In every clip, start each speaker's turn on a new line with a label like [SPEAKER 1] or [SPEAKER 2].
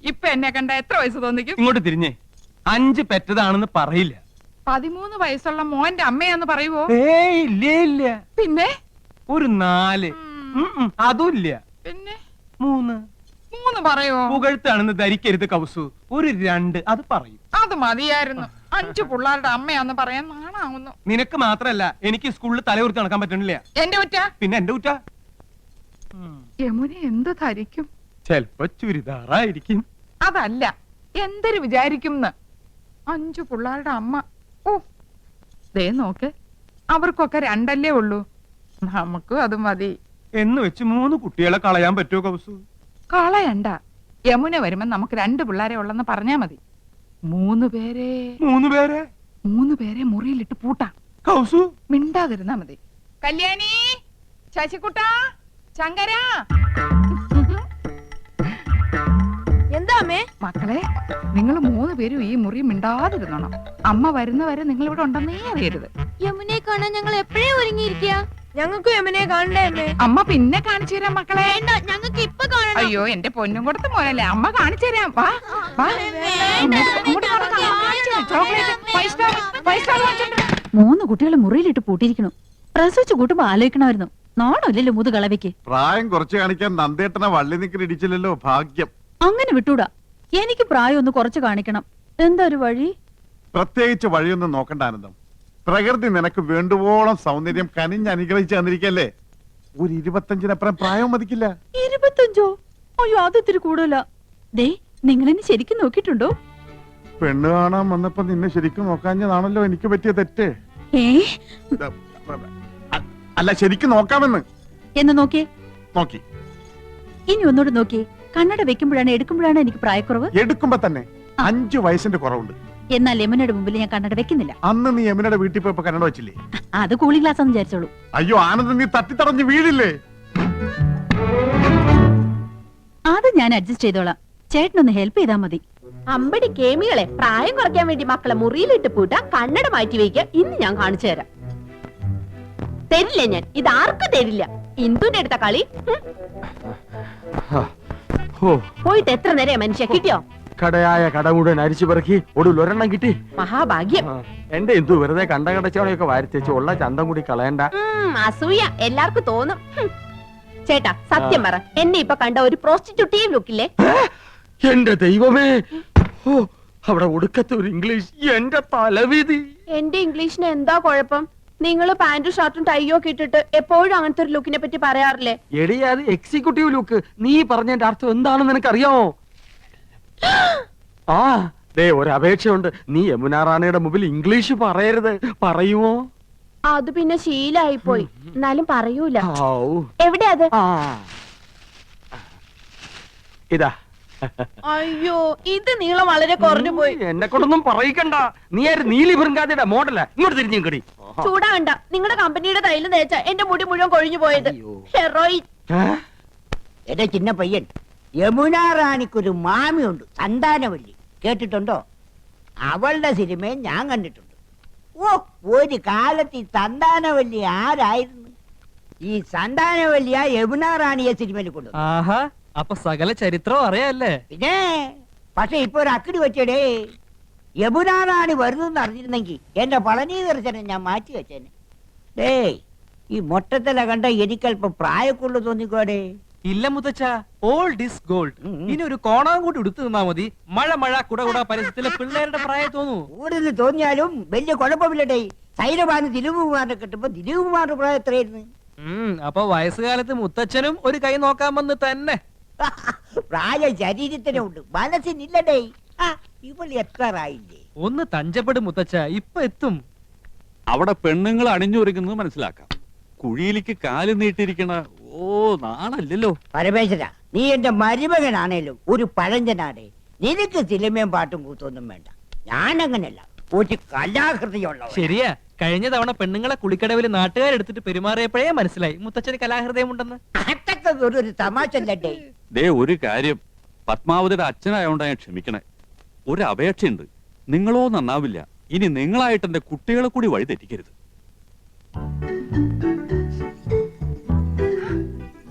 [SPEAKER 1] ഇപ്പൊ എന്നെ കണ്ട എത്ര വയസ്സ് തോന്നിക്കും?
[SPEAKER 2] ഇങ്ങോട്ട് തിരിഞ്ഞേ. 5 പെറ്റതാണെന്ന് പറയില്ല.
[SPEAKER 1] 13 വയസ്സുള്ള മോന്റെ അമ്മയാന്ന് പറയുവോ?
[SPEAKER 2] ഏയ് ഇല്ല ഇല്ല.
[SPEAKER 1] പിന്നെ
[SPEAKER 2] ഒരു 4. അതും ഇല്ല.
[SPEAKER 1] പിന്നെ
[SPEAKER 2] 3
[SPEAKER 1] പറയോ?
[SPEAKER 2] പുകഴ്ത്താണെന്ന് ധരിക്കരുത് കൗസു. ഒരു 2 അത് പറയും.
[SPEAKER 1] അത് മതിയായിരുന്നു. 5 പിള്ളേരുടെ അമ്മയാന്ന് പറയാൻ നാണാവുന്നു.
[SPEAKER 2] നിനക്ക് മാത്രല്ല, എനിക്ക് സ്കൂളിൽ തലയുർത്തി നടക്കാൻ പറ്റണില്ല.
[SPEAKER 1] എന്റെ കുറ്റ?
[SPEAKER 2] പിന്നെ എന്റെ കുറ്റ.
[SPEAKER 1] യമുന എന്ത് ധരിക്കും?
[SPEAKER 2] ചെലപ്പോ ചുരിദാറായിരിക്കും.
[SPEAKER 1] അതല്ല, എന്തൊരു വിചാരിക്കും? 5 പിള്ളേരുടെ അമ്മ. ഓ ദേ നോക്ക്, അവർക്കൊക്കെ 2 ഉള്ളൂ. നമുക്ക് അത് മതി
[SPEAKER 2] എന്ന് വെച്ച് 3 കുട്ടികളെ കളയാൻ പറ്റുമോ കൗസു?
[SPEAKER 1] കളയണ്ട. യമുന വരുമ്പോ നമുക്ക് 2 പിള്ളേരെ ഉള്ളെന്ന് പറഞ്ഞാ മതി. 3 പേരെ 3 പേരെ മുറിയിലിട്ട് പൂട്ടാം.
[SPEAKER 2] കൗസു
[SPEAKER 1] മിണ്ടാതിരുന്നാ മതി. കല്യാണി, ശശികുട്ട, ശങ്കര.
[SPEAKER 3] എന്താ അമ്മേ?
[SPEAKER 1] മക്കളെ, നിങ്ങൾ 3 പേരും ഈ മുറി മിണ്ടാതിരുന്നോണം. അമ്മ വരുന്നവരെ നിങ്ങൾ ഇവിടെ ഉണ്ടെന്നേ അറിയരുത്.
[SPEAKER 3] യമുനെ കാണാൻ ഞങ്ങൾ എപ്പോഴേ ഒരുങ്ങിയിരിക്കുക. ഞങ്ങൾക്ക് യമുനെ കാണണ്ടേ അമ്മേ?
[SPEAKER 1] അമ്മ പിന്നെ കാണിച്ചു തരാം മക്കളെ.
[SPEAKER 3] ഞങ്ങൾക്ക് ഇപ്പൊ കാണണം.
[SPEAKER 1] അയ്യോ, എന്റെ പൊന്നും കൊടുത്ത മോനല്ലേ, അമ്മ കാണിച്ചു തരാം. വാ വാ, ഇങ്ങോട്ട് നടക്കാം. ചോക്ലേറ്റ് 5 സ്റ്റാർ വാങ്ങിച്ചിട്ടുണ്ട്.
[SPEAKER 4] 3 കുട്ടികളെ മുറിയിലിട്ട് പൂട്ടിയിരിക്കണു. പ്രസവിച്ചു കൂട്ടുമ്പോ ആലോചിക്കണമായിരുന്നു. നാണമില്ലല്ലോ മുതുകളവയ്ക്ക്.
[SPEAKER 5] പ്രായം കുറച്ച് കാണിക്കാൻ നന്ദേട്ടനെ വള്ളി നിക്കൽ ഇടിച്ചില്ലല്ലോ. ഭാഗ്യം.
[SPEAKER 4] അങ്ങനെ വിട്ടൂടാ. എനിക്ക് പ്രായം ഒന്ന് കുറച്ച് കാണിക്കണം. എന്താ ഒരു വഴി?
[SPEAKER 5] പ്രത്യേകിച്ച് വഴിയൊന്നും നോക്കണ്ട ആനന്ദം. പ്രകൃതി നിനക്ക് വേണ്ടുവോളം സൗന്ദര്യം കനിഞ്ഞ് അനുഗ്രഹിച്ചു തന്നിരിക്കല്ലേ. ഒരു 25-നപ്പുറം പ്രായം മതിക്കില്ല.
[SPEAKER 4] 25? അയ്യോ, അത് ഇത്തിരി കൂടുതലാ. ദേ, നിങ്ങളെന്നെ ശരിക്കും നോക്കിയിട്ടുണ്ടോ?
[SPEAKER 5] പെണ്ണ് കാണാൻ വന്നപ്പോ നിന്നെ ശരിക്കും നോക്കാഞ്ഞതാണല്ലോ എനിക്ക് പറ്റിയ തെറ്റ്. അല്ല, ശരിക്കും നോക്കാമെന്ന്.
[SPEAKER 4] എന്ന് നോക്കിയേ.
[SPEAKER 5] നോക്കി.
[SPEAKER 4] ഇനി ഒന്നോട് നോക്കിയേ. കണ്ണട വെക്കുമ്പോഴാണ് എടുക്കുമ്പോഴാണ് എനിക്ക് പ്രായക്കുറവ്?
[SPEAKER 5] എടുക്കുമ്പോ തന്നെ 5 വയസ്സിന്റെ കുറവുണ്ട്.
[SPEAKER 4] എന്നാൽ യമുനയുടെ മുമ്പിൽ ഞാൻ കണ്ണട വെക്കുന്നില്ല.
[SPEAKER 5] അന്ന് നീ യമുനയുടെ വീട്ടിൽ പോയപ്പോ കന്നഡ വെച്ചില്ലേ?
[SPEAKER 4] അത് കൂളിംഗ് ഗ്ലാസ് ആണെന്ന് വിചാരിച്ചോളൂ.
[SPEAKER 5] അയ്യോ ആനന്ദ്, നീ തട്ടിത്തടഞ്ഞ് വീഴില്ലേ?
[SPEAKER 4] അത് ഞാൻ അഡ്ജസ്റ്റ് ചെയ്തോളാം. ചേട്ടനൊന്ന് ഹെൽപ്പ് ചെയ്താൽ മതി.
[SPEAKER 3] അമ്പടി കേമികളെ, പ്രായം കുറയ്ക്കാൻ വേണ്ടി മക്കളെ മുറിയിലിട്ട് പൂട്ടാ, കണ്ണട മാറ്റി വയ്ക്കുക. ഇന്ന് ഞാൻ കാണിച്ചു തരാം. തരില്ല ഞാൻ, ഇത് ആർക്കും തരില്ല. ഇന്ദുന്റെ അടുത്ത കളി. പോയിട്ട് എത്ര നേരം മനുഷ്യ കിട്ടിയോ?
[SPEAKER 6] കടയായ കട മുഴുവൻ അരിച്ചു പെറുക്കി ഒടുവിൽ ഒരെണ്ണം കിട്ടി.
[SPEAKER 3] മഹാഭാഗ്യം.
[SPEAKER 6] എന്റെ എന്തു വെറുതെ കണ്ട കടച്ചവണയൊക്കെ വാരിത്തേച്ച് ഉള്ള ചന്തം കൂടി കളയണ്ട.
[SPEAKER 3] അസൂയ എല്ലാവർക്കും തോന്നും. ചേട്ടാ സത്യം പറ, എന്നെ ഇപ്പൊ കണ്ട ഒരു പ്രോസ്റ്റിറ്റ്യൂട്ടീവ് ലുക്കില്ലേ?
[SPEAKER 6] എന്റെ ദൈവമേ, അവിടെ ഒടുക്കത്തെ ഒരു ഇംഗ്ലീഷ്. എന്റെ തലവിധി.
[SPEAKER 3] എന്റെ ഇംഗ്ലീഷിന് എന്താ കുഴപ്പം? നിങ്ങൾ പാന്റും ഷർട്ടും ടൈയോ ഒക്കെ ഇട്ടിട്ട് എപ്പോഴും അങ്ങനത്തെ ഒരു ലുക്കിനെ പറ്റി പറയാറില്ലേ?
[SPEAKER 6] എടി, അത് എക്സിക്യൂട്ടീവ് ലുക്ക്. നീ പറഞ്ഞതിന്റെ അർത്ഥം എന്താണെന്ന് നിനക്കറിയാമോ? ആ ദേ, ഒരു അപേക്ഷയുണ്ട്. നീ യമുന റാണിയുടെ മുമ്പിൽ ഇംഗ്ലീഷ് പറയരുത്. പറയുമോ?
[SPEAKER 3] അത് പിന്നെ ശീലായി പോയി. എന്നാലും പറയൂല. എവിടെ അത്?
[SPEAKER 6] ഇതാ.
[SPEAKER 3] അയ്യോ, ഇത് നീളം വളരെ കുറഞ്ഞു പോയി.
[SPEAKER 6] എന്നെ കൊണ്ടൊന്നും പറയിക്കണ്ട. നീ ആര് നീലി ബൃങ്കാതിയുടെ മോഡല? ഇങ്ങോട്ട് തിരിഞ്ഞു കടി.
[SPEAKER 3] ചൂടാകണ്ട. നിങ്ങളുടെ കമ്പനിയുടെ തൈല് തേച്ച എന്റെ മുടി മുഴുവൻ കൊഴിഞ്ഞു പോയത്. ഹെറോയിൻ.
[SPEAKER 7] എന്റെ ചിന്ന പയ്യൻ, യമുന റാണിക്കൊരു മാമിയുണ്ട്, സന്താനവല്ലി. കേട്ടിട്ടുണ്ടോ? അവളുടെ സിനിമയും ഞാൻ കണ്ടിട്ടുണ്ട്. ഓ, ഒരു കാലത്ത് ഈ സന്താനവല്ലി ആരായിരുന്നു? ഈ സന്താനവല്ലിയ യമുന റാണിയെ സിനിമയിൽ കൊണ്ടു.
[SPEAKER 2] അപ്പൊ സകല ചരിത്രം അറിയാല്ലേ?
[SPEAKER 7] പിന്നെ പക്ഷെ ഇപ്പൊ ഒരു അക്കിടി വെച്ചടേ. യമുന റാണി വരുന്നെന്ന് അറിഞ്ഞിരുന്നെങ്കിൽ എന്റെ പളനി ദർശനം ഞാൻ മാറ്റി വെച്ചേനെ. ഡേ, ഈ മൊട്ടത്തില കണ്ട എനിക്കല്പം പ്രായക്കുള്ളു തോന്നിക്കോടെ.
[SPEAKER 2] ഇല്ല മുത്തച്ഛ, ഓൾഡ് ഈസ് ഗോൾഡ്. ഇനി ഒരു കോണാൻ കൂടി എടുത്തു നിന്നാ മതി. മഴ കുട പരസ്യത്തിലെ പിള്ളേരുടെ പ്രായം തോന്നൂ.
[SPEAKER 7] കൂടുതൽ തോന്നിയാലും വലിയ കുഴപ്പമില്ലടേ. സൈലബാന് ദിലീപ് കുമാറിനെ കിട്ടുമ്പോ ദിലീപ് കുമാറിന്റെ പ്രായം എത്രയായിരുന്നു?
[SPEAKER 2] അപ്പൊ വയസ്സുകാലത്ത് മുത്തച്ഛനും ഒരു കൈ നോക്കാമെന്ന് തന്നെ.
[SPEAKER 7] പ്രായം ശരീരത്തിനുണ്ട്, മനസ്സിനില്ലടേ. ഇവൾ എത്താറായില്ലേ?
[SPEAKER 2] ഒന്ന് തഞ്ചപ്പെടും മുത്തച്ഛ, ഇപ്പൊ എത്തും.
[SPEAKER 8] അവിടെ പെണ്ണുങ്ങൾ അണിഞ്ഞൊരുങ്ങുന്നത് മനസ്സിലാക്കാം. കുഴിയിലേക്ക് കാല് നീട്ടിരിക്കണ നാണല്ലോ.
[SPEAKER 7] പരമേശ്വര, നീ എന്റെ മരുമകനാണേലും ഒരു പഴഞ്ചനാടേ. നിനക്ക് സിനിമയും പാട്ടും കൂത്തൊന്നും വേണ്ട. ഞാനങ്ങനല്ല, ഒരു കലാഹൃദയമുള്ള.
[SPEAKER 2] ശരിയാ, കഴിഞ്ഞ തവണ പെണ്ണുങ്ങളെ കുളിക്കടവിൽ നാട്ടുകാരെടുത്തിട്ട് പെരുമാറിയപ്പോഴേ മനസ്സിലായി മുത്തച്ഛന് കലാഹൃദയം ഉണ്ടെന്ന്.
[SPEAKER 7] അതൊക്കെ ഒരു തമാശല്ലേ.
[SPEAKER 8] ദേ, ഒരു കാര്യം, പത്മാവതിയുടെ അച്ഛനായോണ്ടാ ഞാൻ ക്ഷമിക്കണേ. ഒരു അപേക്ഷയുണ്ട്. നിങ്ങളോ നന്നാവില്ല. ഇനി നിങ്ങളായിട്ട് എന്റെ കുട്ടികളെ കൂടി വഴി തെറ്റിക്കരുത്.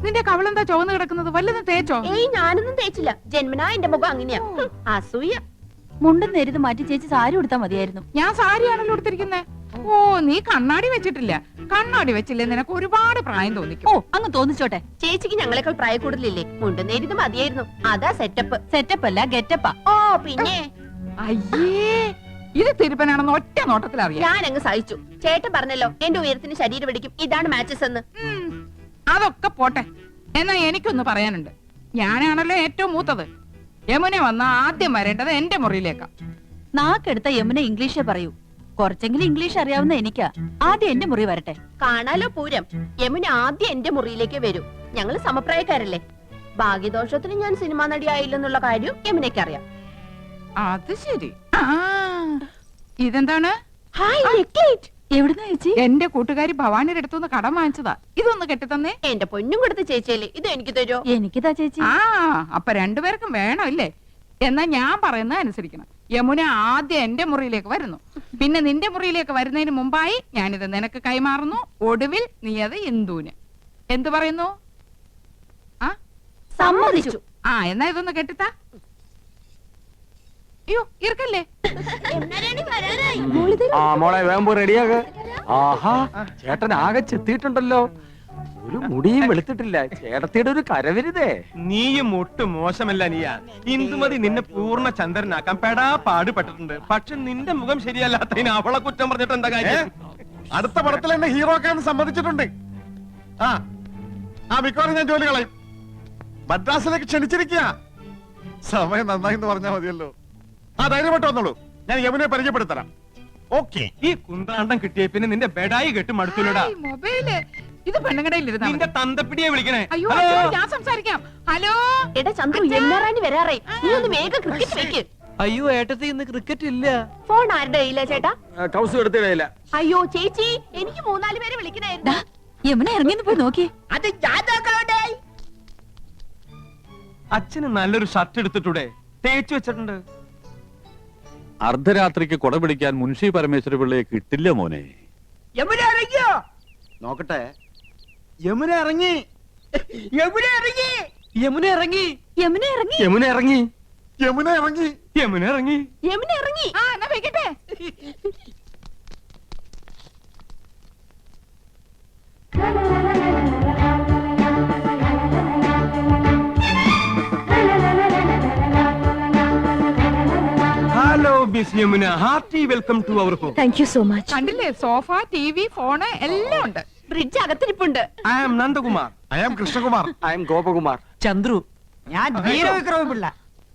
[SPEAKER 1] നിന്റെ അവളെന്താ ചുവന്ന് കിടക്കുന്നത്? വല്ലതും തേച്ചോ?
[SPEAKER 3] ഏയ് ഞാനൊന്നും തേച്ചില്ല. ജന്മനാ എന്റെ മുഖം അങ്ങനെയാ. അസൂയ.
[SPEAKER 4] മുണ്ടും നേരിത് മാറ്റി ചേച്ചി സാരി ഉടുത്താ മതിയായിരുന്നു.
[SPEAKER 1] ഞാൻ സാരിയാണല്ലോ എടുത്തിരിക്കുന്നേ. ഓ, നീ കണ്ണാടി വെച്ചിട്ടില്ല. കണ്ണാടി വെച്ചില്ലേ നിനക്ക് ഒരുപാട് പ്രായം തോന്നിക്കും.
[SPEAKER 4] ഓ അങ്ങ് തോന്നിച്ചോട്ടെ.
[SPEAKER 3] ചേച്ചിക്ക് ഞങ്ങളെക്കാൾ പ്രായ കൂടുതലില്ലേ? മുണ്ടും നേരിത് മതിയായിരുന്നു. അതാ സെറ്റപ്പ്.
[SPEAKER 4] സെറ്റപ്പ് അല്ല ഗെറ്റപ്പാ.
[SPEAKER 3] ഓ പിന്നെ
[SPEAKER 1] അയ്യേ, ഇത് തിരുപ്പനാണെന്ന് ഒറ്റ നോട്ടത്തിൽ അറിയാം.
[SPEAKER 3] ഞാൻ അങ്ങ് സഹിച്ചു. ചേട്ടൻ പറഞ്ഞല്ലോ എന്റെ ഉയരത്തിന് ശരീരം പിടിക്കും, ഇതാണ് മാച്ചസ് എന്ന്.
[SPEAKER 1] അതൊക്കെ പോട്ടെ. എന്നാ എനിക്കൊന്ന് പറയാനുണ്ട്. ഞാനാണല്ലോ ഏറ്റവും മൂത്തത്. യമുന വന്ന ആദ്യം വരേണ്ടത് എന്റെ മുറിയിലേക്കാ.
[SPEAKER 4] നാക്കെടുത്ത യമുന ഇംഗ്ലീഷേ പറയൂ. കുറച്ചെങ്കിലും ഇംഗ്ലീഷ് അറിയാവുന്ന എനിക്കാ. ആദ്യം എന്റെ മുറി വരട്ടെ.
[SPEAKER 3] കാണാലോ പൂരം. യമുന ആദ്യം എന്റെ മുറിയിലേക്ക് വരൂ. ഞങ്ങള് സമപ്രായക്കാരല്ലേ. ഭാഗ്യദോഷത്തിന് ഞാൻ സിനിമാ നടിയായില്ലെന്നുള്ള കാര്യം യമുനയ്ക്ക് അറിയാം.
[SPEAKER 1] അത് ശരി. ആ, ഇതെന്താണ്?
[SPEAKER 3] ഹായ് നെക്ലേറ്റ്.
[SPEAKER 4] എവിടുന്നാ ചേച്ചി?
[SPEAKER 1] എന്റെ കൂട്ടുകാരി ഭവാനിയുടെ അടുത്തുനിന്ന് കടം വാങ്ങിച്ചതാ. ഇതൊന്ന് കെട്ടിത്തന്നേ.
[SPEAKER 3] എന്റെ പൊന്നും കൊടുത്ത ചേച്ചിയല്ലേ, ഇത് എനിക്ക് തരുമോ?
[SPEAKER 4] എനിക്കിതാ ചേച്ചി.
[SPEAKER 1] ആ, അപ്പൊ രണ്ടുപേർക്കും വേണം ഇല്ലേ? എന്നാ ഞാൻ പറയുന്നത് അനുസരിക്കണം. യമുന ആദ്യം എന്റെ മുറിയിലേക്ക് വരുന്നു. പിന്നെ നിന്റെ മുറിയിലേക്ക് വരുന്നതിന് മുമ്പായി ഞാനിത് നിനക്ക് കൈമാറുന്നു. ഒടുവിൽ നീ അത് ഇന്ദുവിന്. എന്തു പറയുന്നു? ആ,
[SPEAKER 3] സമ്മതിച്ചു.
[SPEAKER 1] ആ, എന്നാ ഇതൊന്ന് കെട്ടിത്താ. അയ്യോ, ഇറക്കല്ലേ.
[SPEAKER 6] ആ മോളെ വേമ്പോ റെഡിയാക. ആഹാ, ചേട്ടൻ ആകെ ചെത്തിയിട്ടുണ്ടല്ലോ. ഒരു മുടിയും വെളുത്തിട്ടില്ല. ചേട്ടത്തിയുടെ ഒരു കരവരുതേ.
[SPEAKER 2] നീയും ഒട്ടും മോശമല്ല നീയാ. ഇന്ദുമതി നിന്നെ പൂർണ്ണ ചന്ദ്രനാക്കാൻ പെടാ പാടുപെട്ടിട്ടുണ്ട്. പക്ഷെ നിന്റെ മുഖം ശരിയല്ലാത്തതിന് അവളെ കുറ്റം പറഞ്ഞിട്ട് എന്താ കാര്യം?
[SPEAKER 5] അടുത്ത പടത്തിൽ എന്നെ ഹീറോ ആക്കാന്ന് സമ്മതിച്ചിട്ടുണ്ട്. ആ മിക്കവാറും ഞാൻ ജോലി കളയും. മദ്രാസിലേക്ക് ക്ഷണിച്ചിരിക്കുക. സമയം നന്നായി എന്ന് പറഞ്ഞാൽ മതിയല്ലോ. ആ, ധൈര്യമായിട്ട് വന്നോളൂ. ഞാൻ യമുനെ പരിചയപ്പെടുത്തരാം. ഓക്കെ.
[SPEAKER 2] ഈ കുന്താണ്ടം കിട്ടിയ പിന്നെ നിന്റെ ബെഡായി കെട്ടും അടുത്തുള്ളടാ.
[SPEAKER 1] ഈ മൊബൈല് ഇത് പെണ്ണുകടയിലിരുന്നാ
[SPEAKER 2] നിന്റെ
[SPEAKER 1] മതി.
[SPEAKER 2] തന്തപ്പിടിയെ വിളിക്കണേ.
[SPEAKER 1] അയ്യോ,
[SPEAKER 2] ഹലോ?
[SPEAKER 1] അച്ഛോ, ഞാൻ സംസാരിക്കാം. ഹലോ.
[SPEAKER 3] എടാ ചന്ദ്രു, എല്ലാറാണി വരാറേ. നീ ഒന്ന് വേഗം ക്രിക്കറ്റ് വെക്ക്.
[SPEAKER 2] അയ്യോ ഏട്ടത്തി ഇന്ന് ക്രിക്കറ്റ് ഇല്ല.
[SPEAKER 3] ഫോൺ ആരുടെ കയ്യിലാ ചേട്ടാ?
[SPEAKER 6] കൗസ് എടുത്തിടയില്ല.
[SPEAKER 3] അയ്യോ ചേച്ചി, എനിക്ക് 3-4 പേരെ വിളിക്കണായിരുന്നു.
[SPEAKER 4] യമുന ഇറങ്ങിന്ന് പോയി നോക്കി.
[SPEAKER 7] അത് ഞാൻ നോക്കാവട്ടെ.
[SPEAKER 2] അച്ഛന് നല്ലൊരു ഷർട്ട് എടുത്തിട്ടൂടെ? തേച്ചു വെച്ചിട്ടുണ്ട്.
[SPEAKER 8] അർദ്ധരാത്രിക്ക് കൊട പിടിക്കാൻ മുൻഷി പരമേശ്വര പിള്ളയെ കിട്ടില്ല മോനെ.
[SPEAKER 7] യമുന ഇറങ്ങിയോ?
[SPEAKER 6] നോക്കട്ടെ.
[SPEAKER 2] യമുന ഇറങ്ങി.
[SPEAKER 7] യമുന ഇറങ്ങി.
[SPEAKER 2] യമുന ഇറങ്ങി.
[SPEAKER 4] യമുന ഇറങ്ങി.
[SPEAKER 6] യമുന ഇറങ്ങി.
[SPEAKER 5] യമുന ഇറങ്ങി.
[SPEAKER 2] യമുന ഇറങ്ങി.
[SPEAKER 3] യമുന ഇറങ്ങി.
[SPEAKER 1] ആ, എന്നാ വെക്കട്ടെ.
[SPEAKER 2] Hello miss Yamuna, hearty welcome to our home.
[SPEAKER 4] Thank you so much.
[SPEAKER 1] കണ്ടില്ലേ, സോഫ, ടിവി, ഫോണ് എല്ലാം ഉണ്ട്.
[SPEAKER 3] ഫ്രിഡ്ജ് അകത്തിരിപ്പുണ്ട്.
[SPEAKER 2] I am Nandakumar.
[SPEAKER 5] I am Krishnakumar.
[SPEAKER 6] I am Gopakumar.
[SPEAKER 2] Chandru.
[SPEAKER 7] ഞാൻ വീരവിക്രമ പിള്ള,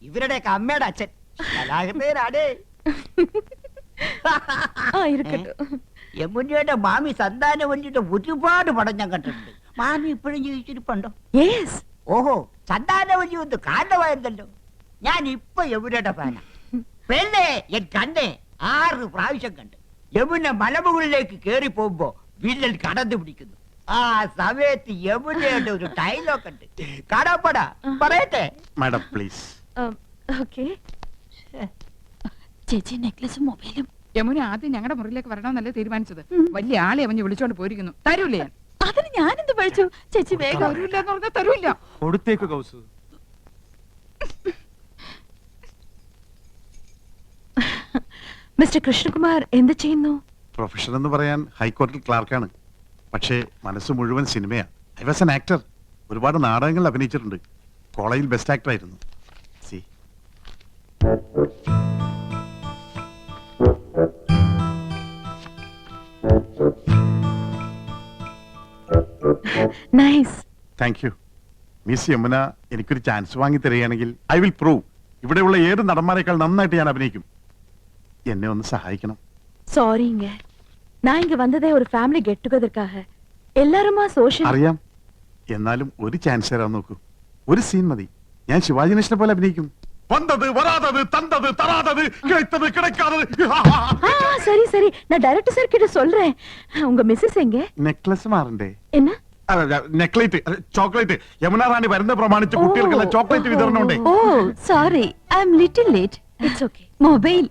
[SPEAKER 7] ഇവരുടെയൊക്കെ അമ്മയുടെ അച്ഛൻ. കലാകൃതനാടേ. യമുനയുടെ മാമി സന്താനം വേണ്ടിട്ട് ഒരുപാട് പടം ഞാൻ കണ്ടിട്ടുണ്ട്. മാമി ഇപ്പോഴും ജീവിച്ചിരിപ്പുണ്ടോ?
[SPEAKER 4] യെസ്.
[SPEAKER 7] ഓഹോ, സന്താനവല്ലി ഒന്ന് കാരണമായിരുന്നല്ലോ. ഞാൻ ഇപ്പൊ യമുനയുടെ ഫാനാ. പെണ്ണെ എൻ കണ്ണെ 6 പ്രാവശ്യം കണ്ട്. യമുന മലമുകളിലേക്ക് കേറി പോകുമ്പോ വില്ലൻ കടന്നു പിടിക്കുന്നു. ആ സമയത്ത് യമുനയുടെ ഒരു ഡയലോഗ് ഉണ്ട്. കാണാപ്പടാ, പറയട്ടെ.
[SPEAKER 5] Madam please.
[SPEAKER 4] ഓക്കേ. ചേച്ചി നെക്ലസും മൊബൈലും.
[SPEAKER 1] യമുന ആദ്യം ഞങ്ങളുടെ മുറിയിലേക്ക് വരണമെന്നല്ലേ തീരുമാനിച്ചത്. വലിയ ആളെ അവഞ്ഞ് വിളിച്ചോണ്ട് പോയിരിക്കുന്നു. തരൂല്ലേ ഞാൻ?
[SPEAKER 4] അതിന് ഞാനെന്ത് പഴിച്ചു? ചേച്ചി വേഗം.
[SPEAKER 1] തരൂല്ല എന്ന് പറഞ്ഞാൽ തരൂല്ല.
[SPEAKER 2] കൊടുത്തേക്ക് കൗസ്.
[SPEAKER 4] മിസ്റ്റർ കൃഷ്ണകുമാർ എന്ത് ചെയ്യുന്നു?
[SPEAKER 5] പ്രൊഫഷൻ എന്ന് പറയാൻ ഹൈക്കോടതി ക്ലാർക്കാണ്. പക്ഷേ മനസ്സ് മുഴുവൻ സിനിമയാ. I was an actor. ഒരുപാട് നാടകങ്ങളിൽ അഭിനയിച്ചിട്ടുണ്ട്. കോളേജിൽ ബെസ്റ്റ് ആക്ടർ ആയിരുന്നു. സി
[SPEAKER 4] nice.
[SPEAKER 5] Thank you. Miss Yamuna എനിക്കൊരു ചാൻസ് വാങ്ങി തരികയാണെങ്കിൽ ഐ വിൽ പ്രൂവ് ഇവിടെയുള്ള ഏത് നടന്മാരെക്കാൾ നന്നായിട്ട് ഞാൻ അഭിനയിക്കും. എന്നെ ഒന്ന് സഹായിക്കണം.
[SPEAKER 4] சாரிங்க, நான் இங்க வந்ததே ஒரு ஃபேமிலி கெட் டுகெதர்க்காக. எல்லாருமா சோஷியல்.
[SPEAKER 5] അറിയാം. എന്നാലും ഒരു ചാൻസ് തരാൻ നോക്കൂ. ഒരു സീൻ മതി. ഞാൻ ശിവാജി ഗണേശനെ പോലെ അഭിനയിക്കും. വന്നത് വരാതത് തന്തത് തറാതത് കിടത്തത് കിടക്കാതത്.
[SPEAKER 4] சரி சரி, நான் டைரக்டர் சார் கிட்ட சொல்றேன். உங்க மிஸ்ஸஸ் எங்க?
[SPEAKER 5] നെക്ലസ് മാറണ്ടേ?
[SPEAKER 4] என்ன?
[SPEAKER 5] നെക്ലേറ്റ്, ചോക്ലേറ്റ്. യമുന റാണി വരുന്ന പ്രമാണിച്ച് കുട്ടികൾക്കുള്ള ചോക്ലേറ്റ് വിതരണം ഉണ്ടേ.
[SPEAKER 4] Oh sorry, I am little late. It's okay. Mobile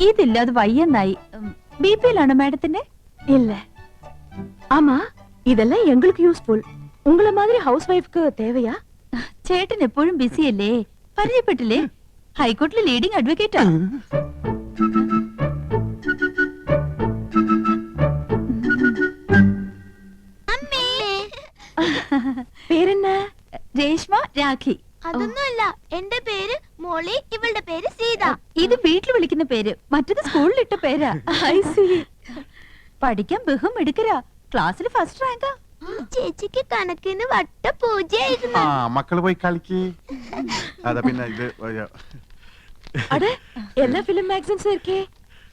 [SPEAKER 4] ഇതില്ലാതെ വയ്യെന്നായി. ബിപിയിലാണോ മാഡത്തിന്റെ? ഇല്ല. ஆமா, இதெல்லாம் எங்களுக்கு யூஸ்ஃபுல்.
[SPEAKER 3] ഉങ്ങളെ മാതിരി ഹൗസ് വൈഫ്ക്ക് തേവയാ?
[SPEAKER 4] ചേട്ടൻ എപ്പോഴും ബിസിയല്ലേ, പരിചയപ്പെട്ടില്ലേ? ഹൈക്കോടതിയിലെ ലീഡിംഗ് അഡ്വക്കേറ്റാ.
[SPEAKER 3] പേരെന്നാ?
[SPEAKER 4] രേഷ്മ രാഖി.
[SPEAKER 9] അതൊന്നുമല്ല, എന്റെ പേര് മോളി, ഇവളുടെ പേര് സീത.
[SPEAKER 4] ഇത് വീട്ടിൽ വിളിക്കുന്ന പേര്, മറ്റത് സ്കൂളിലിട്ട പേരാ.
[SPEAKER 3] I C.
[SPEAKER 4] പഠിക്കാൻ ബഹും എടുക്കരാ, ക്ലാസ്സിൽ ഫസ്റ്റ് റാങ്കാ.
[SPEAKER 9] ചേച്ചിക്ക് കണക്കിന് വട്ട പൂജയായിരുന്നു.
[SPEAKER 5] ആ മക്കള് പോയി കളിക്ക്. അതാ പിന്നെ ഇത്
[SPEAKER 3] அட எல்லா ஃபிலிம் மேகசின்ஸும் இருக்கே,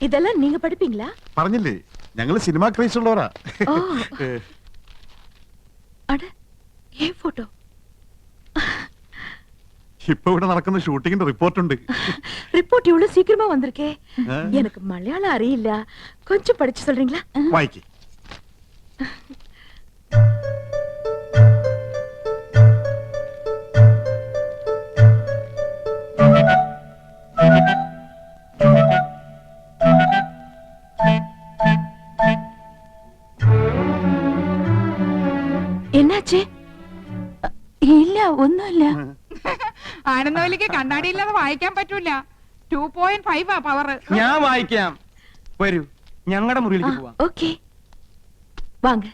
[SPEAKER 3] இதெல்லாம் நீங்க படிப்பீங்களா?
[SPEAKER 5] പറഞ്ഞില്ലേ ഞങ്ങള് സിനിമ ക്രേസ് ഉള്ളവരാ.
[SPEAKER 3] ஓ. அட ஏன் போட்டோ?
[SPEAKER 5] ഇപ്പൊ ഇവിടെ നടക്കുന്ന ഷൂട്ടിങ്ങിന്റെ റിപ്പോർട്ടുണ്ട്.
[SPEAKER 3] ரிப்போர்ட் இவ்வளவு சீக்கிரமா வந்திருக்கே. எனக்கு மலையாளம் அறியில்ல, கொஞ்சம் படிச்சு சொல்றீங்களா?
[SPEAKER 5] വായിക്ക്.
[SPEAKER 3] என்னாச்சு?
[SPEAKER 4] ഇല്ല, ഒന്നുമില്ല.
[SPEAKER 1] ആനന്ദവല്ലിക്ക് കണ്ണാടിയില്ലാതെ വായിക്കാൻ പറ്റൂല. 2.5 പവർ.
[SPEAKER 2] ഞാൻ വായിക്കാം. വരൂ, ഞങ്ങളുടെ മുറിയിലേക്ക് പോവാം.
[SPEAKER 3] ஓகே வாங்க.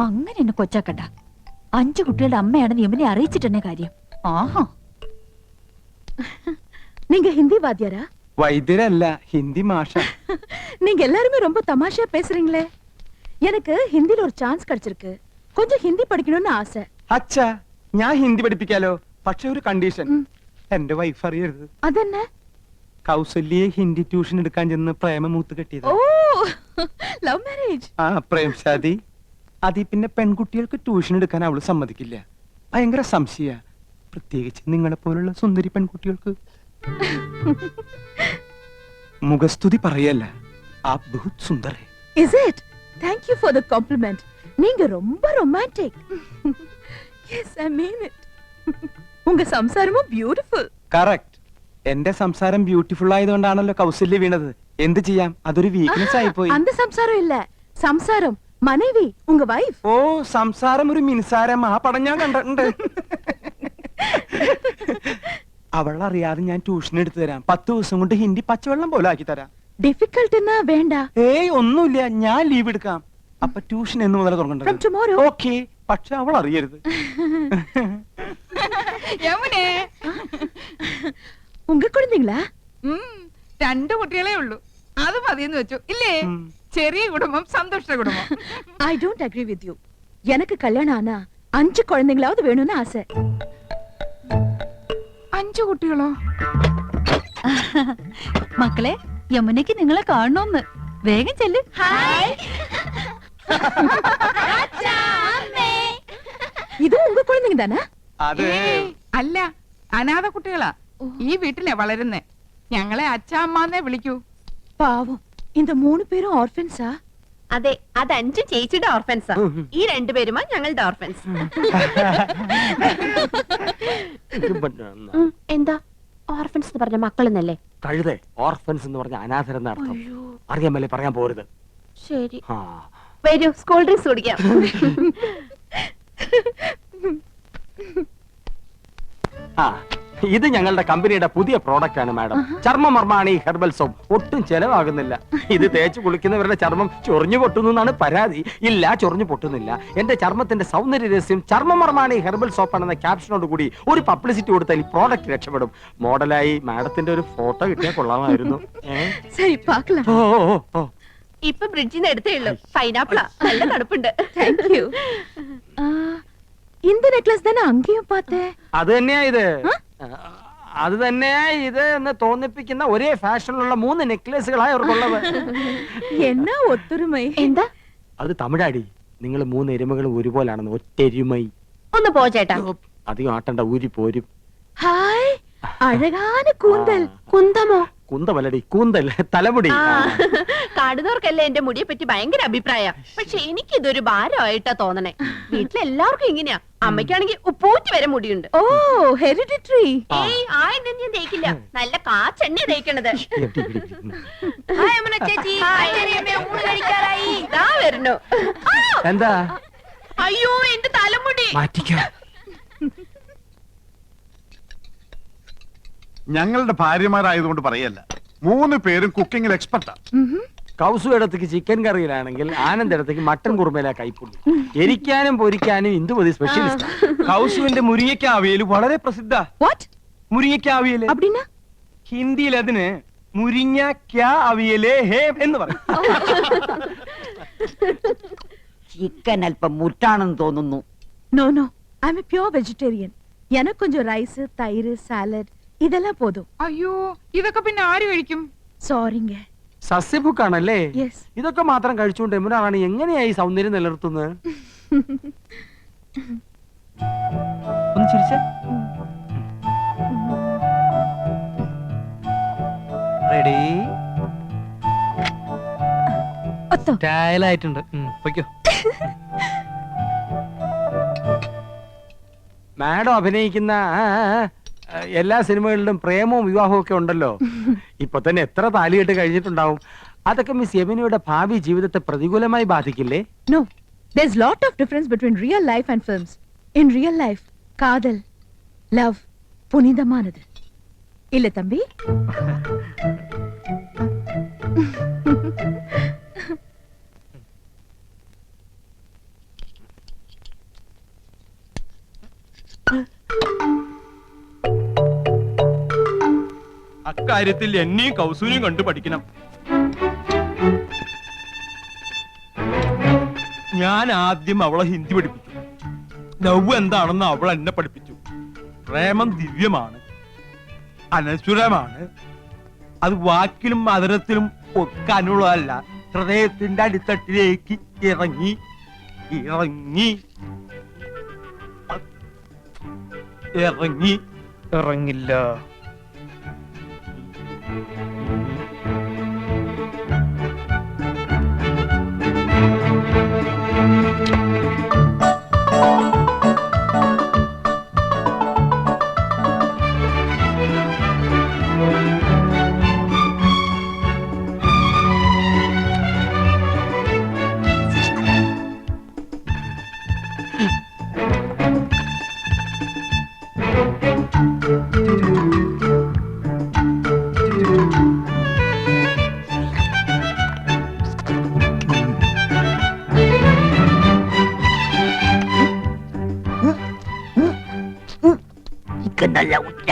[SPEAKER 4] അങ്ങനെ എന്നെ കൊച്ചാക്കണ്ട. 5 കുട്ടികളുടെ അമ്മയാണെന്ന് യമുനെ അറിയിച്ചിട്ടെന്നെ കാര്യം. ആഹാ,
[SPEAKER 3] நீங்க ஹிந்தி வாத்தியாரா?
[SPEAKER 2] വൈദ്യരല്ല, ഹിന്ദി മാഷ.
[SPEAKER 3] நீங்க எல்லாருமே ரொம்ப தமாஷா பேசுறீங்களே. எனக்கு ஹிந்தில ஒரு சான்ஸ் கிடைச்சிருக்கு, கொஞ்சம் ஹிந்தி படிக்கணும்னு ஆசை.
[SPEAKER 2] അച്ഛാ, ഞാൻ ഹിന്ദി പഠിപ്പിക്കാലോ, പക്ഷെ ഒരു കണ്ടീഷൻ. എന്റെ വൈഫ് അറിയരുത്.
[SPEAKER 3] അതെന്നെ?
[SPEAKER 2] കൗസല്യെ ഹിന്ദി ട്യൂഷൻ എടുക്കാൻ ചെന്ന് പ്രേമമൂത്ത് കെട്ടിയത്.
[SPEAKER 3] ഓ, ലവ് മാരേജ്.
[SPEAKER 2] ആ പ്രേം ശാദി. അതി പിന്നെ പെൺകുട്ടികൾക്ക് ട്യൂഷൻ എടുക്കാൻ അവള് സമ്മതിക്കില്ല. ഭയങ്കര സംശയ, പ്രത്യേകിച്ച് നിങ്ങളെ പോലുള്ള സുന്ദരി പെൺകുട്ടികൾക്ക്. മുഖസ്തുതി പറയല്ല, ആപ് ബഹുത് സുന്ദർ ഹൈ.
[SPEAKER 3] Is it? Thank you for the compliment. நீங்க ரொம்ப romantic. Yes, I mean it. உங்க സംസാരமும் beautiful.
[SPEAKER 2] കറക്റ്റ്. എന്റെ സംസാരം ബ്യൂട്ടിഫുൾ ആയതുകൊണ്ടാണല്ലോ കൗസല്യ വീണത്. എന്ത് ചെയ്യാം, അതൊരു വീക്ക്നെസ് ആയി പോയി.
[SPEAKER 3] அந்த സംസാരം இல்ல, സംസാരം മனைവി, ഉങ്ക വൈഫ്.
[SPEAKER 2] ഓ, സംസാരം ഒരു മിൻസാരം. ആ പടം ഞാൻ കണ്ടിട്ടുണ്ട്. അവളറിയാതെ ഞാൻ ട്യൂഷൻ എടുത്തു തരാം. 10 ദിവസം കൊണ്ട് ഹിന്ദി പച്ചവെള്ളം പോലെ ആക്കി തരാം.
[SPEAKER 3] ഡിഫിക്കൽട്ട് എന്നാ വേണ്ട.
[SPEAKER 2] ഏയ് ഒന്നുമില്ല, ഞാൻ ലീവ് എടുക്കാം. അപ്പൊ ട്യൂഷൻ എന്ന് മുതൽ
[SPEAKER 3] From
[SPEAKER 2] തുടങ്ങണ്ട.
[SPEAKER 3] tomorrow.
[SPEAKER 2] ഓക്കെ, പക്ഷെ അവൾ അറിയരുത്.
[SPEAKER 1] യമുനെ,
[SPEAKER 3] ഉങ്ക കുഴந்தைங்களா?
[SPEAKER 1] 2 കുട്ടികളെ ഉള്ളൂ. അത് മതിയെന്ന് വെച്ചു ഇല്ലേ? ചെറിയ കുടുംബം, സന്തുഷ്ട കുടുംബം.
[SPEAKER 3] I don't agree with you. எனக்கு கல்யாணம் ஆனா 5 குழந்தைங்களாவது வேணும்னு ஆசை.
[SPEAKER 1] 5 കുട്ടികളോ?
[SPEAKER 4] മക്കളെ, യമുനയ്ക്ക് നിങ്ങളെ കാണണമെന്ന്. വേഗം ചെല്ല്.
[SPEAKER 9] ഹായ് അച്ഛാ, അമ്മേ.
[SPEAKER 3] இது உங்க குழந்தைங்க தானே?
[SPEAKER 2] അത്
[SPEAKER 1] ഏയ്, അല്ല, അനാഥ കുട്ടികളാ. ഈ വീട്ടിലെ വളരുന്നേ. ഞങ്ങളെ അച്ഛാ അമ്മാന്നേ വിളിക്കൂ.
[SPEAKER 3] പാവം, இந்த 3 പേരും ഓർഫൻസാ? അതെ, അത് 5 ചേച്ചിയുടെ ഓർഫൻസാ. ഈ 2 പേരുമാ ഞങ്ങളുടെ ഓർഫൻസ്. എന്താ ഓർഫൻസ് എന്ന് പറഞ്ഞ മക്കളെന്നല്ലേ?
[SPEAKER 6] കഴുതേ, ഓർഫൻസ് എന്ന് പറഞ്ഞ അനാഥരെന്ന അർത്ഥം. അറിയാമല്ലേ, പറയാൻ പോരുത്.
[SPEAKER 3] ശരി,
[SPEAKER 6] ആ,
[SPEAKER 3] വരൂ, സ്കൂൾ ഡ്രിങ്ക്സ് കുടിക്കാം.
[SPEAKER 6] ആ, ഇത് ഞങ്ങളുടെ കമ്പനിയുടെ പുതിയ പ്രോഡക്റ്റ് ആണ് മാഡം. ചർമ്മമർമാണി herbal soap. ഒട്ടും ചെലവാകുന്നില്ല. ഇത് തേച്ച് കുളിക്കുന്നവരുടെ ചർമ്മം ചൊറിഞ്ഞു പൊട്ടുന്നു എന്നാണ് പരാതി. ഇല്ല, ചൊറിഞ്ഞു പൊട്ടുന്നില്ല. എന്റെ ചർമ്മത്തിന്റെ സൗന്ദര്യ രഹസ്യം ചർമ്മമർമാണി ഹെർബൽ സോപ്പ് ആണെന്ന ക്യാപ്ഷനോട് കൂടി ഒരു പബ്ലിസിറ്റി കൊടുത്താൽ ഈ പ്രോഡക്റ്റ് രക്ഷപ്പെടും. മോഡലായി മാഡത്തിന്റെ ഒരു ഫോട്ടോ കിട്ടിയാൽ കൊള്ളാമായിരുന്നു.
[SPEAKER 3] ശരി, പാക്കലാം.
[SPEAKER 6] ഓ ഓ, ഓ.
[SPEAKER 3] ഇപ്പൊ ബ്രിഡ്ജിൽ നിന്ന് എടുത്തേ ഉള്ളൂ. പൈനാപ്പിളാ, നല്ല തണുപ്പുണ്ട്. Thank you. இந்த நெக்லஸ் தானே அங்கேயும் பார்த்தேன்.
[SPEAKER 6] അത് തന്നെയാ ഇത്. അത് തന്നെയാ ഇത് എന്ന് തോന്നിപ്പിക്കുന്ന ഒരേ ഫാഷനിലുള്ള 3 നെക്ലേസുകളായി അവർക്കുള്ളത്.
[SPEAKER 3] എന്നാ ഒത്തൊരുമൈ. എന്താ?
[SPEAKER 6] അത് തമിഴാടി. നിങ്ങൾ 3 എരുമകൾ ഒരുപോലാണെന്ന്. ഒറ്റെരുമൈ.
[SPEAKER 3] ഒന്ന് പോ ചേട്ടാ.
[SPEAKER 6] അധികം ആട്ടണ്ട, ഊരി പോരും.
[SPEAKER 3] ഹായ്, അഴകാന കൂന്തൽ. കുന്തമോ?
[SPEAKER 6] കുന്തമല്ലടി കൂന്തൽ തലമുടി.
[SPEAKER 3] കാണുന്നവർക്കല്ലേ എന്റെ മുടിയെ പറ്റി ഭയങ്കര അഭിപ്രായ. പക്ഷെ എനിക്കിതൊരു ഭാരമായിട്ടാ തോന്നണേ. വീട്ടിലെല്ലാവർക്കും ഇങ്ങനെയാ. അമ്മയ്ക്കാണെങ്കിൽ ഉപ്പൂറ്റി വരെ മുടിയുണ്ട്.
[SPEAKER 4] ഓ ഹെറിഡിറ്ററി.
[SPEAKER 3] ഏയ് ആ എണ്ണ ഞാൻ തേക്കില്ല. നല്ല കാച്ചെണ്ണ തേക്കണത്. ദാ വരുന്നു.
[SPEAKER 6] എന്താ
[SPEAKER 3] അയ്യോ എന്റെ തലമുടി.
[SPEAKER 6] മാറ്റിക്കോ.
[SPEAKER 5] ഞങ്ങളുടെ ഭാര്യമാരായതുകൊണ്ട് പറയല്ല, 3 പേരും കുക്കിങ്ങിൽ എക്സ്പെർട്ടാ.
[SPEAKER 6] കൗസു ഇടത്തേക്ക് ചിക്കൻ കറിയിലാണെങ്കിൽ ആനന്ദ് ഇടത്തേക്ക് മട്ടൻ കുറുമയില കൈപ്പുള്ളി. എരിക്കാനും പൊരിക്കാനും ഇന്ദുമതി സ്പെഷ്യലിസ്റ്റ്.
[SPEAKER 2] കൗസുവിന്റെ മുരിങ്ങയ്ക്കാവിയൽ വളരെ പ്രസിദ്ധ.
[SPEAKER 4] വാട്ട്?
[SPEAKER 2] മുരിങ്ങയ്ക്കാവിയല്
[SPEAKER 4] അപ്പടിന്നാ?
[SPEAKER 2] ഹിന്ദിയിൽ അതിന് മുരിങ്ങയ്ക്കാവിയലേ ഹേ എന്ന് പറയും.
[SPEAKER 7] ചിക്കൻ അല്പം മുറ്റാണെന്ന് തോന്നുന്നു.
[SPEAKER 4] No no, I am a pure vegetarian. எனக்கு கொஞ்சம் ரைஸ், தயிர், சாலட் இதெல்லாம் போதும்.
[SPEAKER 1] അയ്യോ ഇതൊക്കെ പിന്നെ ആര് കഴിക്കും?
[SPEAKER 4] சாரிங்க.
[SPEAKER 6] സസ്യഭുക്കാണല്ലേ?
[SPEAKER 4] യെസ്.
[SPEAKER 6] ഇതൊക്കെ മാത്രം കഴിച്ചുകൊണ്ട് യമുന റാണി എങ്ങനെയായി സൗന്ദര്യം നിലനിർത്തുന്നത്? ഒന്ന് ചിരിച്ചേ. റെഡി?
[SPEAKER 4] ഒത്തോ.
[SPEAKER 6] സ്റ്റൈലായിട്ടുണ്ട്. പൊയ്ക്കോ. മാഡം അഭിനയിക്കുന്ന എല്ലാ സിനിമകളിലും പ്രേമവും വിവാഹവും ഒക്കെ ഉണ്ടല്ലോ. ഇപ്പൊ തന്നെ എത്ര താലികെട്ട് കഴിഞ്ഞിട്ടുണ്ടാവും. അതൊക്കെ മിസ് യമുനയുടെ ഭാവി ജീവിതത്തെ പ്രതികൂലമായി ബാധിക്കില്ലേ?
[SPEAKER 4] No, there's lot of difference between real life and films. In real life, காதல், love புனிதமானது. இல்ல தம்பி?
[SPEAKER 2] അക്കാര്യത്തിൽ എന്നെയും കൗസൂനെയും കണ്ടു പഠിക്കണം. ഞാൻ ആദ്യം അവളെ ഹിന്ദി പഠിപ്പിച്ചു. ലവ് എന്താണെന്ന് അവൾ എന്നെ പഠിപ്പിച്ചു. പ്രേമം ദിവ്യമാണ്, അനശ്വരമാണ്. അത് വാക്കിലും മധുരത്തിലും ഒക്കെ അനുള്ളതല്ല, ഹൃദയത്തിന്റെ അടിത്തട്ടിലേക്ക് ഇറങ്ങി ഇറങ്ങി ഇറങ്ങി ഇറങ്ങില്ല.
[SPEAKER 7] ചിക്കൻ നല്ല ഉച്ച.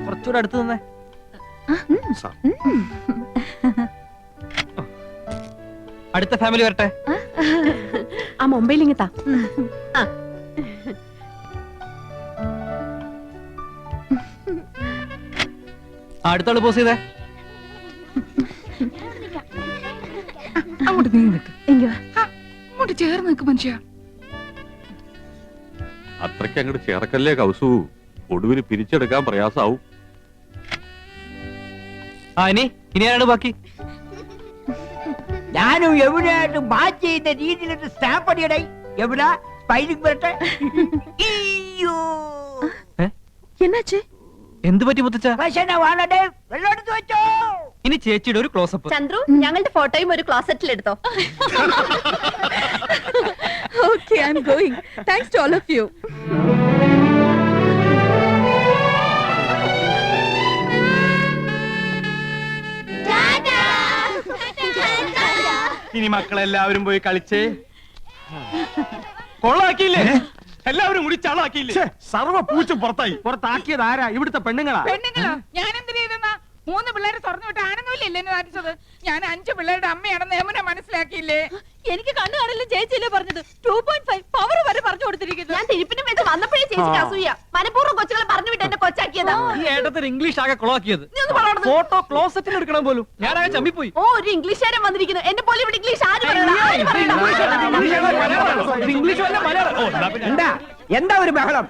[SPEAKER 6] കുറച്ചുകൂടെ അടുത്ത് നിന്നേ.
[SPEAKER 5] സാർ,
[SPEAKER 6] അടുത്ത ഫാമിലി വരട്ടെ.
[SPEAKER 3] ആ മൊബൈൽ ഇങ്ങത്താ.
[SPEAKER 6] അടുത്തോള് പോസ് ചെയ്തേ.
[SPEAKER 1] അങ്ങോട്ട് നീങ്ങി നിൽക്ക്.
[SPEAKER 4] இங்க வா.
[SPEAKER 1] അങ്ങോട്ട് ചേർന്ന് നിൽക്ക് മനുഷ്യ.
[SPEAKER 8] അത്രയ്ക്ക് അങ്ങോട്ട് ചേർക്കല്ലേ കൗസു, ഒടുവിൽ പിരിച്ചെടുക്കാൻ പ്രയാസാവും.
[SPEAKER 6] ഇനി ആരാണ് ബാക്കി?
[SPEAKER 7] ഞാനും യമുനയായിട്ട് മാച്ച് ചെയ്യുന്ന രീതിയിലൊരു സ്റ്റാമ്പ് അടിയടേ. യമുന സ്പൈലിംഗ് വരട്ടെ. അയ്യോ
[SPEAKER 4] என்னாச்சு?
[SPEAKER 6] എന്ത് പറ്റി മുത്തച്ഛ?
[SPEAKER 7] ഭക്ഷണമാണേ, വെള്ളം എടുത്ത് വെച്ചോ.
[SPEAKER 6] ഇനി ചേച്ചിയുടെ ഒരു ക്ലോസപ്പ്.
[SPEAKER 3] ചന്ദ്രു ഞങ്ങളുടെ ഫോട്ടോയും ഒരു ക്ലോസറ്റിൽ എടുത്തോ.
[SPEAKER 4] Okay, I'm going. Thanks to all of you.
[SPEAKER 2] ഇനി മക്കളെല്ലാവരും പോയി കളിച്ചേ. കൊള്ളാക്കിയില്ലേ? എല്ലാവരും കൂടി ചളാക്കിയില്ലേ?
[SPEAKER 5] സർവ പൂച്ച പുറത്തായി.
[SPEAKER 6] പുറത്താക്കിയത് ആരാ? ഇവിടുത്തെ പെണ്ണുങ്ങളാ.
[SPEAKER 1] പെണ്ണുങ്ങളോ? ഞാൻ എന്തിനു ചെയ്തെന്നാ? 3 പിള്ളേരെ തുറന്നു വിട്ട് ആനന്ദമില്ലേ എന്നെ കാണിച്ചത്? ഞാൻ 5 പിള്ളേരുടെ അമ്മയാണെന്ന് യമുന മനസ്സിലാക്കിയില്ലേ?
[SPEAKER 4] എനിക്ക് കണ്ണു കാണില്ല ചേച്ചിയല്ലേ പറഞ്ഞത്. 2.5 പവർ വരെ പറഞ്ഞു കൊടുത്തിരിക്കുന്നു.
[SPEAKER 3] ഞാൻ തിരുപ്പിനും വെച്ച് വന്നപ്പോഴേ ചേച്ചിക്ക് അസൂയ. മനഃപൂർവ്വം കൊച്ചുകളെ പറഞ്ഞു വിട്ട് എന്നെ കൊച്ചാക്കിയതാ.
[SPEAKER 10] ഈ ഏട്ടത്തിന് ഇംഗ്ലീഷ് ആകെ കൊളാക്കിയത്.
[SPEAKER 3] നീ ഒന്ന് പറയണം.
[SPEAKER 10] ഫോട്ടോ ക്ലോസറ്റിൽ എടുക്കണം പോലും ഞാനാകെ ചമ്മിപ്പോയി.
[SPEAKER 3] ഓ, ഒരു ഇംഗ്ലീഷുകാരൻ വന്നിരിക്കുന്നു. എന്നെ പോലെ ഇവിടെ ഇംഗ്ലീഷ് ആര് പറയണം? ആര് പറയണം?
[SPEAKER 10] ഇംഗ്ലീഷ് വല്ല മലയാളം.
[SPEAKER 7] എന്താ എന്താ ഒരു ബഹളം?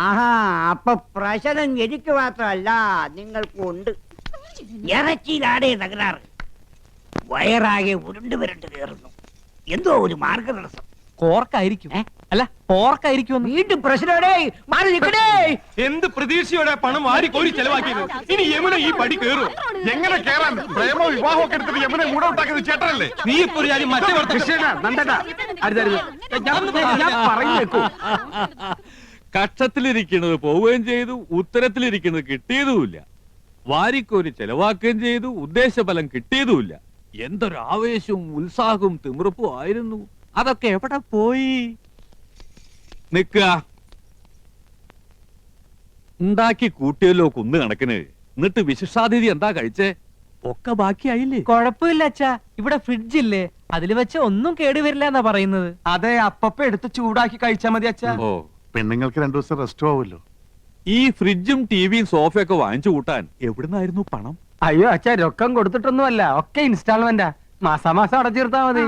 [SPEAKER 7] ആഹാ, അപ്പൊ പ്രശ്നം എനിക്ക് മാത്രമല്ല നിങ്ങൾക്കും ഉണ്ട്. ഇറച്ചിയിലാടേ തകരാറ്. വയറാകെ ഉരുണ്ട് വരണ്ട് കയറുന്നു. എന്തോ ഒരു മാർഗതടസ്സം.
[SPEAKER 10] കോർക്കായിരിക്കും. അല്ല പോർക്കായിരിക്കും.
[SPEAKER 7] വീണ്ടും പ്രശ്നമേ. മാറി നിൽക്കണേ.
[SPEAKER 2] എന്ത് പ്രതീക്ഷയോടെ പണം വാരി കോരി ചെലവാക്കിയത്? ഇനി യമുന ഈ പടി കയറും.
[SPEAKER 5] എങ്ങനെ കേറാൻ? പ്രേമോ വിവാഹം ഒക്കെ എടുത്തിട്ട് യമുനെ മൂടെ ഉണ്ടാക്കിയത് ചേട്ടനല്ലേ?
[SPEAKER 2] നീ ഇപ്പൊ ഒരു കാര്യം മറ്റേ
[SPEAKER 6] ഞാൻ പറയുന്നേക്കൂ.
[SPEAKER 8] കക്ഷത്തിലിരിക്കുന്നത് പോവുകയും ചെയ്തു, ഉത്തരത്തിലിരിക്കുന്നത് കിട്ടിയതുമില്ല. വാരിക്കോരി ചെലവാക്കുകയും ചെയ്തു, ഉദ്ദേശഫലം കിട്ടിയതുമില്ല. എന്തൊരു ആവേശവും ഉത്സാഹവും തിമിർപ്പും ആയിരുന്നു. അതൊക്കെ എവിടെ പോയി? നിക്കുക. ഉണ്ടാക്കി കൂട്ടിയല്ലോ കുന്ന് കണക്കിന്. എന്നിട്ട് വിശിഷ്ടാതിഥി എന്താ കഴിച്ചേ? ഒക്കെ ബാക്കിയായില്ലേ?
[SPEAKER 10] കുഴപ്പമില്ല അച്ഛാ, ഇവിടെ ഫ്രിഡ്ജ് ഇല്ലേ, അതിൽ വെച്ച് ഒന്നും കേടുവരില്ല എന്നാ പറയുന്നത്.
[SPEAKER 6] അതെ, അപ്പപ്പ എടുത്ത് ചൂടാക്കി കഴിച്ചാ മതി അച്ഛാ.
[SPEAKER 8] ഓ,
[SPEAKER 5] പെണ്ണുങ്ങൾക്ക് 2 ദിവസം റെസ്റ്റും ആവുമല്ലോ.
[SPEAKER 8] ഈ ഫ്രിഡ്ജും ടിവിയും സോഫയൊക്കെ വാങ്ങിച്ചു കൂട്ടാൻ എവിടുന്നായിരുന്നു പണം?
[SPEAKER 6] അയ്യോ അച്ഛാ, രൊക്കം കൊടുത്തിട്ടൊന്നുമല്ല, ഒക്കെ ഇൻസ്റ്റാൾമെന്റാ. മാസാമാസം അടച്ചിരുത്താ മതി.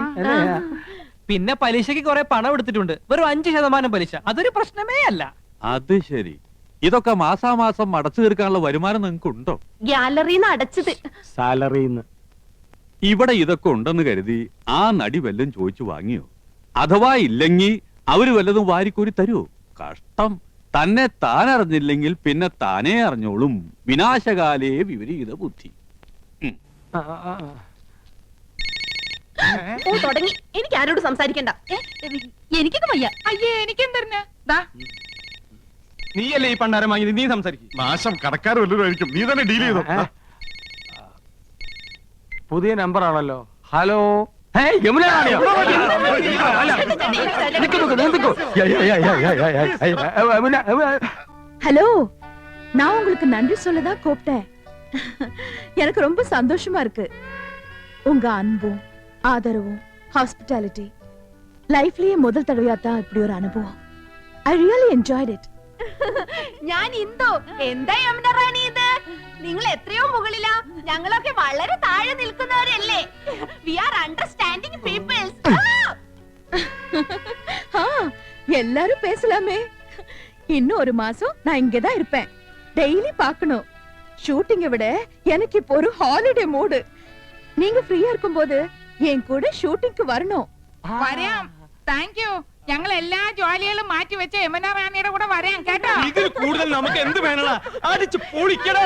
[SPEAKER 10] പിന്നെ പലിശക്ക് കുറെ പണം എടുത്തിട്ടുണ്ട്, വെറും 5% പലിശ. അതൊരു പ്രശ്നമേ അല്ല.
[SPEAKER 8] അത് ശരി. ഇതൊക്കെ മാസാമാസം അടച്ചു തീർക്കാനുള്ള വരുമാനം നിങ്ങൾക്ക് ഉണ്ടോ?
[SPEAKER 3] ഗ്യാലറിന്ന് അടച്ചത്.
[SPEAKER 6] സാലറിന്ന്.
[SPEAKER 8] ഇവിടെ ഇതൊക്കെ ഉണ്ടെന്ന് കരുതി ആ നടി വല്ലതും ചോദിച്ചു വാങ്ങിയോ? അഥവാ ഇല്ലെങ്കിൽ അവര് വല്ലതും വാരിക്കോരി തരുമോ? കഷ്ടം. തന്നെ താൻ അറിഞ്ഞില്ലെങ്കിൽ പിന്നെ താനേ അറിഞ്ഞോളും. വിനാശകാലേ വിപരീത ബുദ്ധി.
[SPEAKER 3] ഓ, തുടങ്ങി. എനിക്ക് ആരോട് സംസാരിക്കണ്ട.
[SPEAKER 4] എനിക്കൊക്കെ വയ്യ.
[SPEAKER 1] അയ്യേ, എനിക്കെന്തറിഞ്ഞ? ദാ
[SPEAKER 2] നീയല്ലേ ഈ പണ്ടാരം വാങ്ങിയത്? നീ സംസാരിക്കും.
[SPEAKER 5] നാശം കടക്കാർ വല്ലതും ആയിരിക്കും. നീ തന്നെ ഡീൽ ചെയ്തോ.
[SPEAKER 6] പുതിയ നമ്പർ ആണല്ലോ. ഹലോ. യമുന
[SPEAKER 4] ஹலோ, நான் உங்களுக்கு நன்றி சொல்லதான் கூப்பிட்டேன். எனக்கு ரொம்ப சந்தோஷமா இருக்கு. உங்க அன்பும் ஆதரவும் ஹாஸ்பிட்டாலிட்டி லைஃப்லயே முதல் தடவையா தான் இப்படி ஒரு அனுபவம். I really enjoyed it.
[SPEAKER 3] ഞാൻ ഇന്ദു. എന്താ യമുന റാണി ഇത്? നിങ്ങൾ എത്രയോ മുകളിലാ, ഞങ്ങളൊക്കെ വളരെ താഴെ നിൽക്കുന്നവരല്ലേ. We are understanding peoples.
[SPEAKER 4] எல்லாரும் பேசலாமே. இன்னும் ஒரு மாசம் நான் இங்கதான் இருப்பேன். டெய்லி பார்க்கணும். ஷூட்டிங்கை விட எனக்கு இப்போ ஒரு ஹாலிடே மூடு. நீங்க ஃப்ரீயா இருக்கும்போது என் கூட ஷூட்டிங்க்கு வரணும்.
[SPEAKER 1] വരാം. Thank you. ഞങ്ങൾ എല്ലാ ജോലികളും മാറ്റി വെച്ച് യമുന റാണിയുടെ കൂടെ വരാം കേട്ടോ.
[SPEAKER 2] ഇതിൽ കൂടുതൽ നമുക്ക് എന്ത് വേണടാ? അടിച്ച് പൊളിക്കടാ.